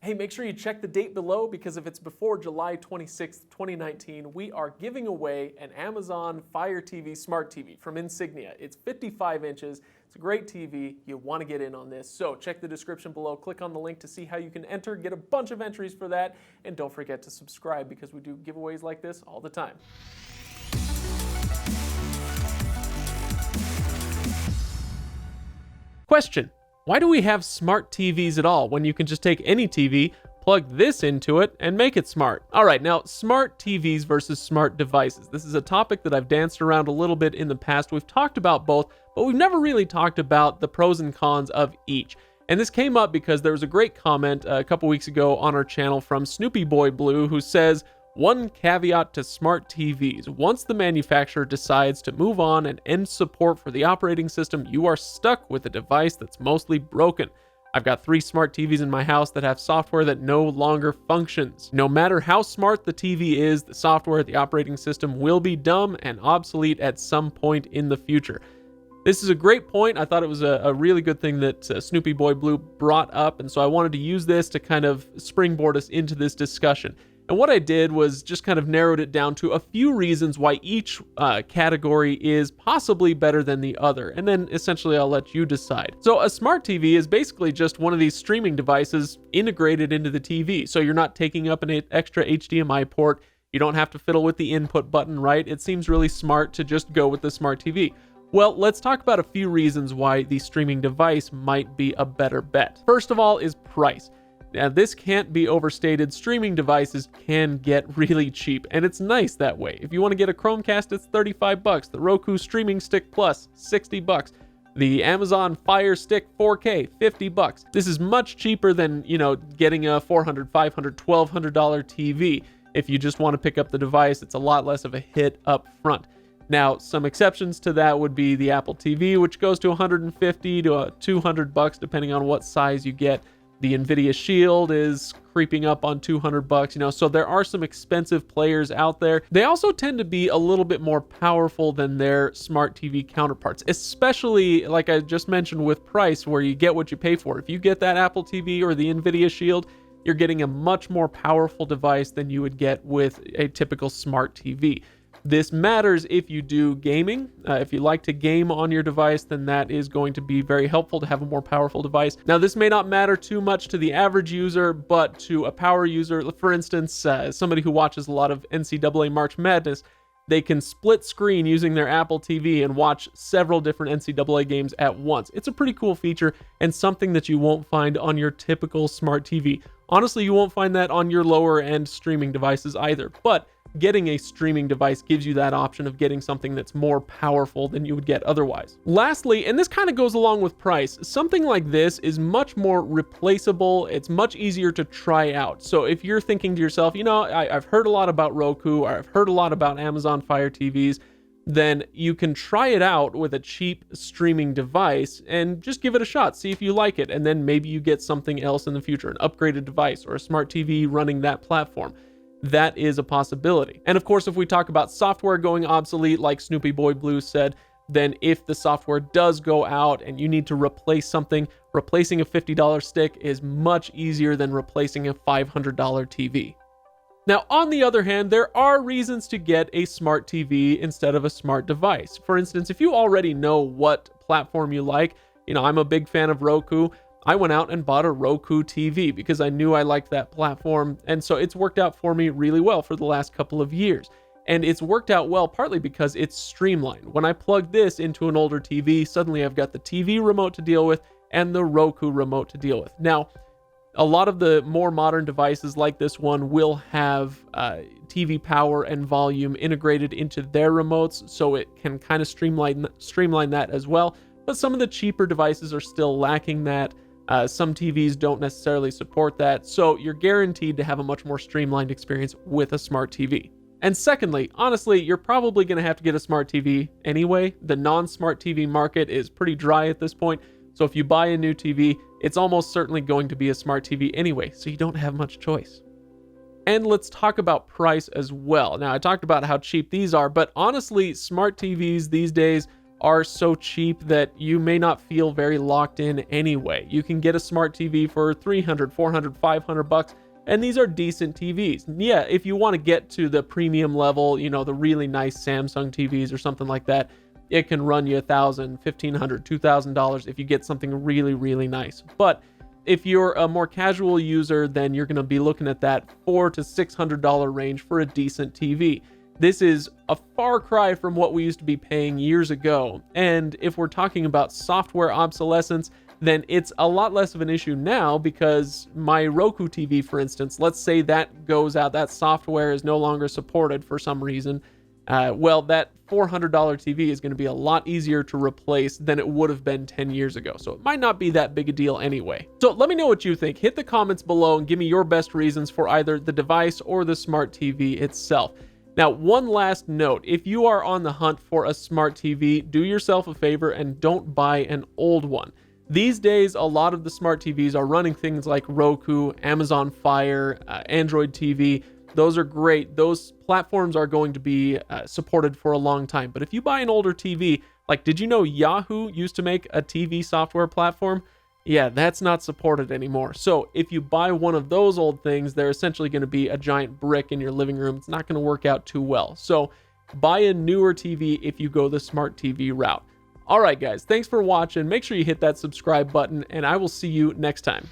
Hey, make sure you check the date below, because if it's before July 26th, 2019, we are giving away an Amazon Fire TV Smart TV from Insignia. It's 55 inches. It's a great TV. You want to get in on this. So check the description below. Click on the link to see how you can enter. Get a bunch of entries for that. And don't forget to subscribe, because we do giveaways like this all the time. Question: why do we have smart TVs at all when you can just take any TV, plug this into it, and make it smart? All right, now smart TVs versus smart devices. This is a topic that I've danced around a little bit in the past. We've talked about both, but we've never really talked about the pros and cons of each. And this came up because there was a great comment a couple weeks ago on our channel from snoopyboyblue, who says, "One caveat to smart TVs. Once the manufacturer decides to move on and end support for the operating system, you are stuck with a device that's mostly broken. I've got 3 smart TVs in my house that have software that no longer functions. No matter how smart the TV is, the software, the operating system will be dumb and obsolete at some point in the future." This is a great point. I thought it was a really good thing that snoopyboyblue brought up, and so I wanted to use this to kind of springboard us into this discussion. And what I did was just kind of narrowed it down to a few reasons why each category is possibly better than the other. And then essentially I'll let you decide. So a smart TV is basically just one of these streaming devices integrated into the TV. So you're not taking up an extra HDMI port. You don't have to fiddle with the input button, right? It seems really smart to just go with the smart TV. Well, let's talk about a few reasons why the streaming device might be a better bet. First of all is price. Now, this can't be overstated. Streaming devices can get really cheap, and it's nice that way. If you want to get a Chromecast, it's $35. The Roku Streaming Stick Plus, $60. The Amazon Fire Stick 4K, $50. This is much cheaper than, getting a $400, $500, $1,200 TV. If you just want to pick up the device, it's a lot less of a hit up front. Now, some exceptions to that would be the Apple TV, which goes to $150 to $200, depending on what size you get. The Nvidia Shield is creeping up on $200, so there are some expensive players out there. They also tend to be a little bit more powerful than their smart TV counterparts, especially like I just mentioned with price, where you get what you pay for. If you get that Apple TV or the Nvidia Shield, you're getting a much more powerful device than you would get with a typical smart TV. This matters if you do gaming. If you like to game on your device, then that is going to be very helpful to have a more powerful device. Now, this may not matter too much to the average user, but to a power user, for instance, somebody who watches a lot of NCAA March Madness, they can split screen using their Apple TV and watch several different NCAA games at once. It's a pretty cool feature and something that you won't find on your typical smart TV. Honestly, you won't find that on your lower end streaming devices either, but getting a streaming device gives you that option of getting something that's more powerful than you would get otherwise. Lastly, and this kind of goes along with price, something like this is much more replaceable. It's much easier to try out. So if you're thinking to yourself, I've heard a lot about Roku, or I've heard a lot about Amazon Fire TVs, then you can try it out with a cheap streaming device and just give it a shot, see if you like it, and then maybe you get something else in the future, an upgraded device or a smart TV running that platform. That is a possibility. And of course, if we talk about software going obsolete, like snoopyboyblue said, then if the software does go out and you need to replace something, replacing a $50 stick is much easier than replacing a $500 TV. Now, on the other hand, there are reasons to get a smart TV instead of a smart device. For instance, if you already know what platform you like, I'm a big fan of Roku. I went out and bought a Roku TV because I knew I liked that platform, and so it's worked out for me really well for the last couple of years. And it's worked out well partly because it's streamlined. When I plug this into an older TV, suddenly I've got the TV remote to deal with and the Roku remote to deal with. Now, a lot of the more modern devices like this one will have TV power and volume integrated into their remotes, so it can kind of streamline that as well. But some of the cheaper devices are still lacking that. Some TVs don't necessarily support that, so you're guaranteed to have a much more streamlined experience with a smart TV. And secondly, honestly, you're probably going to have to get a smart TV anyway. The non-smart TV market is pretty dry at this point, so if you buy a new TV, it's almost certainly going to be a smart TV anyway, so you don't have much choice. And let's talk about price as well. Now, I talked about how cheap these are, but honestly, smart TVs these days are so cheap that you may not feel very locked in anyway. You can get a smart TV for 300, 400, 500 bucks, and these are decent TVs. Yeah, if you want to get to the premium level, the really nice Samsung TVs or something like that, it can run you $1,000, $1,500, $2,000 if you get something really, really nice. But if you're a more casual user, then you're going to be looking at that $400 to $600 range for a decent TV. This is a far cry from what we used to be paying years ago. And if we're talking about software obsolescence, then it's a lot less of an issue now, because my Roku TV, for instance, let's say that goes out, that software is no longer supported for some reason. Well, that $400 TV is going to be a lot easier to replace than it would have been 10 years ago. So it might not be that big a deal anyway. So let me know what you think. Hit the comments below and give me your best reasons for either the device or the smart TV itself. Now, one last note, if you are on the hunt for a smart TV, do yourself a favor and don't buy an old one. These days, a lot of the smart TVs are running things like Roku, Amazon Fire, Android TV. Those are great. Those platforms are going to be supported for a long time. But if you buy an older TV, like, did you know Yahoo used to make a TV software platform? Yeah, that's not supported anymore. So if you buy one of those old things, they're essentially going to be a giant brick in your living room. It's not going to work out too well. So buy a newer TV if you go the smart TV route. All right, guys, thanks for watching. Make sure you hit that subscribe button, and I will see you next time.